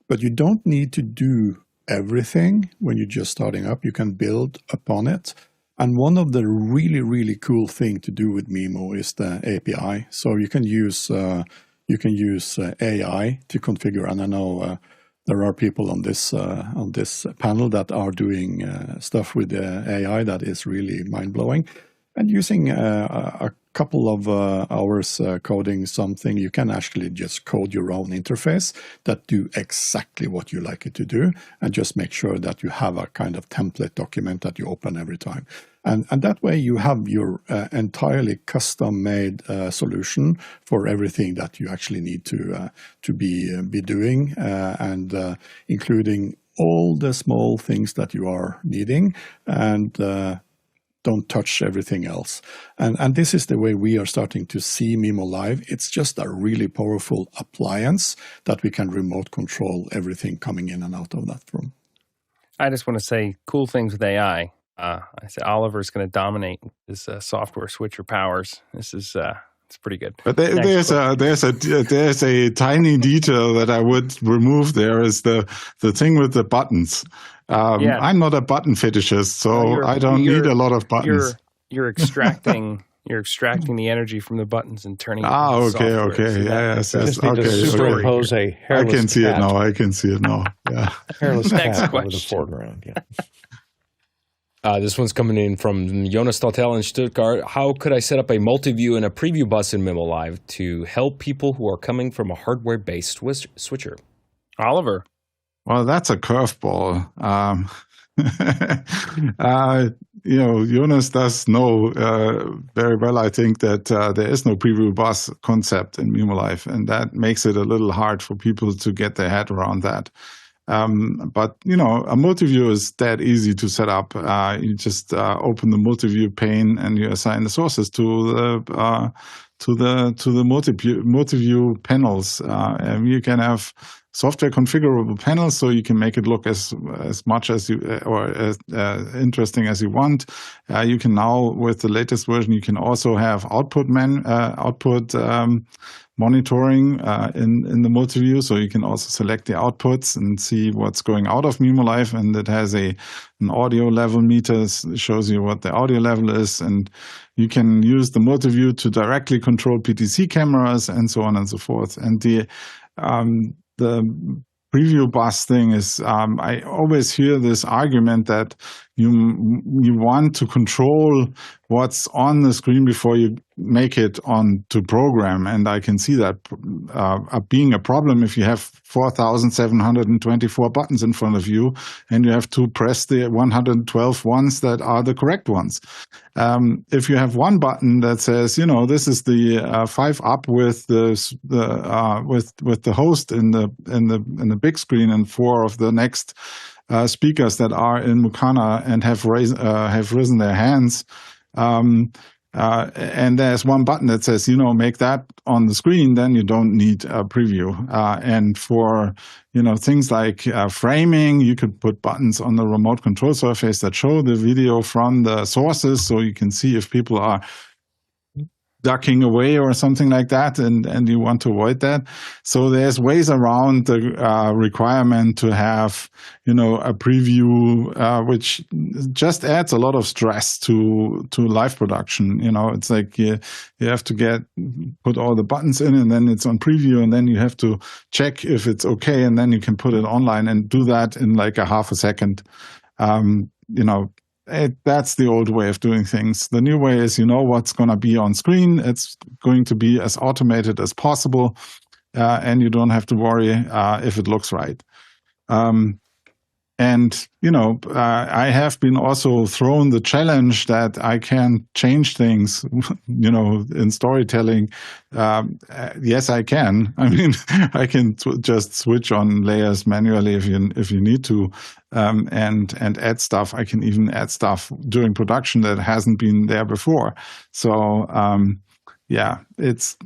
But you don't need to do everything when you're just starting up. You can build upon it. And one of the really, really cool thing to do with Mimo is the API. So you can use AI to configure. And I know there are people on this panel that are doing stuff with the AI that is really mind blowing. And using a couple of hours coding something, you can actually just code your own interface that do exactly what you like it to do, and just make sure that you have a kind of template document that you open every time. And that way you have your entirely custom-made solution for everything that you actually need to be doing, and including all the small things that you are needing, and don't touch everything else. And this is the way we are starting to see mimoLive. It's just a really powerful appliance that we can remote control everything coming in and out of that room. I just want to say cool things with AI. I said Oliver's going to dominate this software switcher powers. This is it's pretty good. But there's a tiny detail that I would remove. There is the thing with the buttons. I'm not a button fetishist, so I don't need a lot of buttons. You're extracting the energy from the buttons and turning it into okay, software. okay, So yes. Okay, superimpose a hairless I can see cat. I can see it now. Yeah. Hairless Next cat with a question. foreground. Yeah. This one's coming in from Jonas Stottel in Stuttgart. How could I set up a multiview and a preview bus in mimoLive to help people who are coming from a hardware-based switcher? Oliver. Well, that's a curveball. Jonas does know very well, I think, that there is no preview bus concept in mimoLive, and that makes it a little hard for people to get their head around that. But a multiview is that easy to set up. You just open the multiview pane and you assign the sources to the multiview panels. And you can have software configurable panels, so you can make it look as much as you or as interesting as you want. You can now, with the latest version, you can also have output monitoring in the multiview, so you can also select the outputs and see what's going out of mimoLive, and it has an audio level meter, shows you what the audio level is, and you can use the multiview to directly control PTC cameras and so on and so forth. And the preview bus thing is, I always hear this argument that you want to control what's on the screen before you make it on to program. And I can see that being a problem if you have 4,724 buttons in front of you and you have to press the 112 ones that are the correct ones. If you have one button that says, this is the 5 up with with the host in the big screen, and 4 of the next speakers that are in Mukana and have risen their hands, and there's one button that says, make that on the screen, then you don't need a preview. And for, things like framing, you could put buttons on the remote control surface that show the video from the sources, so you can see if people are ducking away or something like that, and you want to avoid that. So there's ways around the requirement to have, a preview, which just adds a lot of stress to live production. It's like you have to put all the buttons in, and then it's on preview, and then you have to check if it's okay, and then you can put it online and do that in like a half a second. That's the old way of doing things. The new way is, what's going to be on screen. It's going to be as automated as possible, and you don't have to worry if it looks right. And, I have been also thrown the challenge that I can change things, in storytelling. Yes, I can. I mean, I can just switch on layers manually if you need to, and add stuff. I can even add stuff during production that hasn't been there before. So, yeah, it's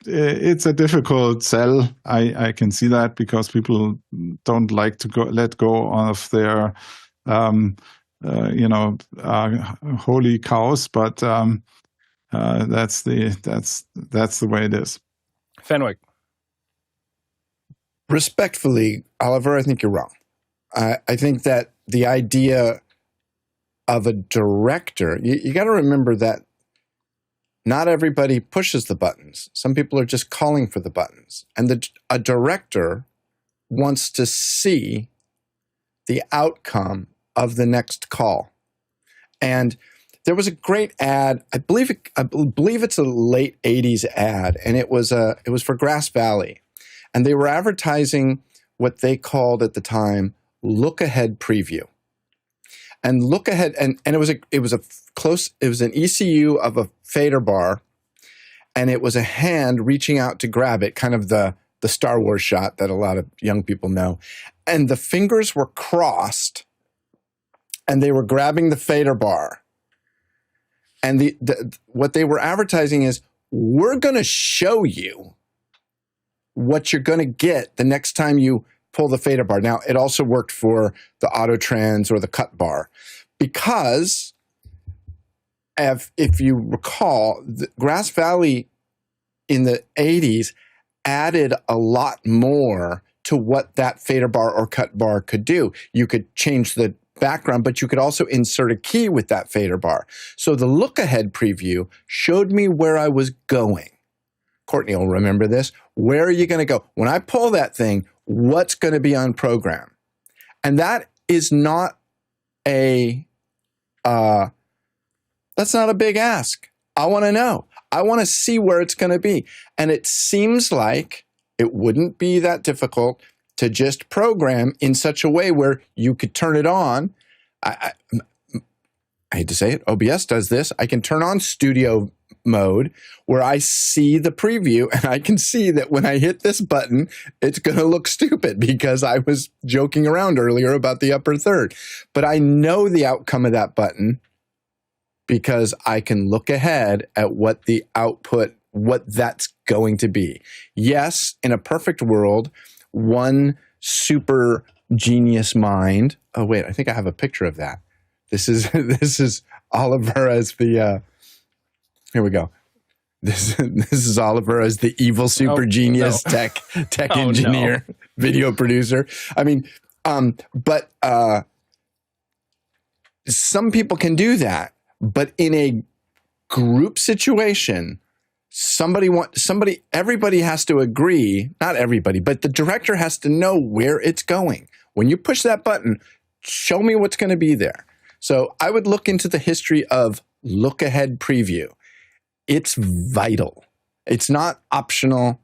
a difficult sell. I can see that because people don't like to let go of their holy cows, but that's the way it is. Fenwick. Respectfully, Oliver, I think you're wrong. I think that the idea of a director, you got to remember that not everybody pushes the buttons. Some people are just calling for the buttons. And a director wants to see the outcome of the next call. And there was a great ad. I believe it's a late 80s ad, and it was for Grass Valley. And they were advertising what they called at the time look ahead preview. And look ahead, and it was an ECU of a fader bar, and it was a hand reaching out to grab it, kind of the Star Wars shot that a lot of young people know. And the fingers were crossed, and they were grabbing the fader bar. And what they were advertising is, we're going to show you what you're going to get the next time you pull the fader bar. Now, it also worked for the auto trans or the cut bar, because if you recall, Grass Valley in the 80s added a lot more to what that fader bar or cut bar could do. You could change the background, but you could also insert a key with that fader bar. So the look ahead preview showed me where I was going. Courtney will remember this. Where are you going to go? When I pull that thing, what's going to be on program? And that is not that's not a big ask. I want to know. I want to see where it's going to be. And it seems like it wouldn't be that difficult to just program in such a way where you could turn it on. I hate to say it, OBS does this. I can turn on studio mode where I see the preview, and I can see that when I hit this button, it's going to look stupid because I was joking around earlier about the upper third. But I know the outcome of that button because I can look ahead at what the output, what that's going to be. Yes, in a perfect world, one super genius mind. Oh wait, I think I have a picture of that. This is Oliver as the. Here we go. This is Oliver as the evil super genius tech engineer, video producer. I mean, but some people can do that, but in a group situation, everybody has to agree. Not everybody, but the director has to know where it's going. When you push that button, show me what's going to be there. So I would look into the history of look ahead preview. It's vital. It's not optional.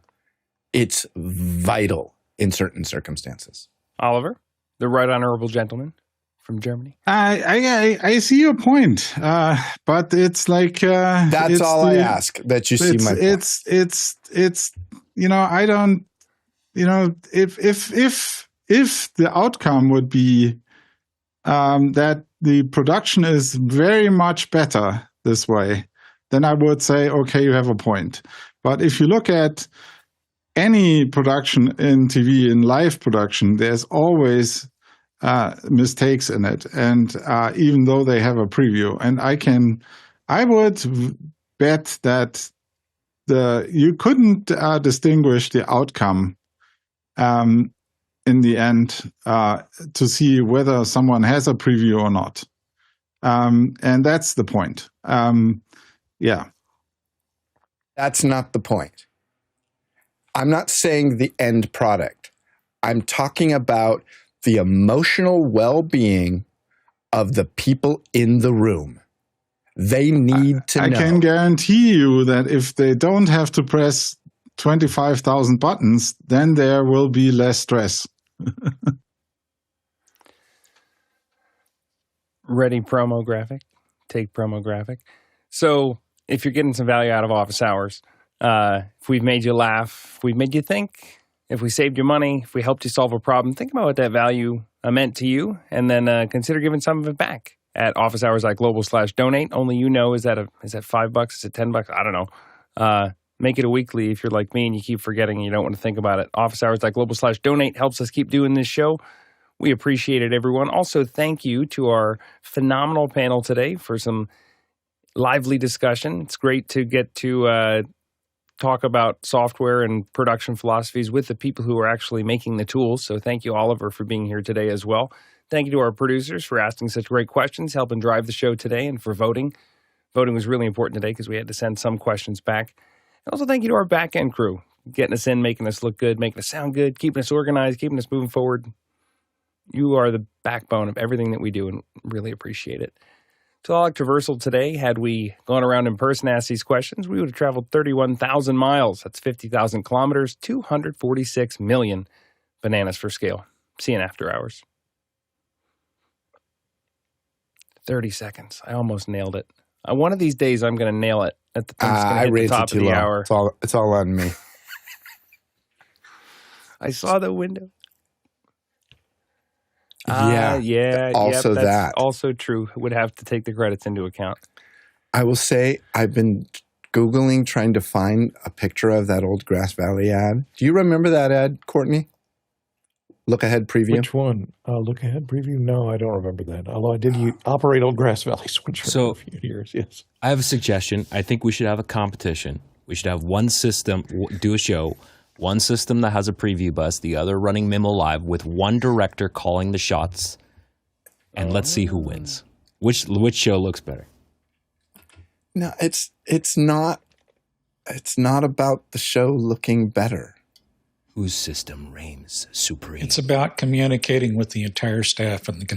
It's vital in certain circumstances. Oliver, the right honorable gentleman from Germany. I see your point, but it's like that's all I ask, that you see my point. It's I don't if the outcome would be that the production is very much better this way, then I would say, okay, you have a point. But if you look at any production in TV, in live production, there's always mistakes in it. And even though they have a preview, and I would bet that you couldn't distinguish the outcome in the end to see whether someone has a preview or not. And that's the point. Yeah. That's not the point. I'm not saying the end product. I'm talking about the emotional well-being of the people in the room. They need to know. I can guarantee you that if they don't have to press 25,000 buttons, then there will be less stress. Ready promo graphic. Take promo graphic. So if you're getting some value out of office hours, if we've made you laugh, if we've made you think, if we saved you money, if we helped you solve a problem, think about what that value meant to you, and then consider giving some of it back at officehours.global/donate. Only you know, is that $5? Is it $10? I don't know. Make it a weekly if you're like me and you keep forgetting and you don't want to think about it. Officehours.global/donate helps us keep doing this show. We appreciate it, everyone. Also, thank you to our phenomenal panel today for some lively discussion. It's great to get to talk about software and production philosophies with the people who are actually making the tools. So thank you, Oliver, for being here today as well. Thank you to our producers for asking such great questions, helping drive the show today, and for voting. Voting was really important today because we had to send some questions back. And also thank you to our back-end crew, getting us in, making us look good, making us sound good, keeping us organized, keeping us moving forward. You are the backbone of everything that we do, and really appreciate it. To all Electroversal today, had we gone around in person and asked these questions, we would have traveled 31,000 miles. That's 50,000 kilometers, 246 million bananas for scale. See you in after hours. 30 seconds. I almost nailed it. One of these days, I'm going to nail it at the, I hit the raised top it too of the low. hour. It's all on me. I saw the window. Yeah. Also, that's that. also true. Would have to take the credits into account. I will say I've been Googling trying to find a picture of that old Grass Valley ad. Do you remember that ad, Courtney? Look ahead preview. Which one? Look ahead preview? No, I don't remember that. Although I did operate old Grass Valley switcher for a few years. Yes. I have a suggestion. I think we should have a competition. We should have one system, do a show, one system that has a preview bus, the other running mimoLive, with one director calling the shots, and let's see who wins. Which show looks better? No, it's not about the show looking better. Whose system reigns supreme? It's about communicating with the entire staff and the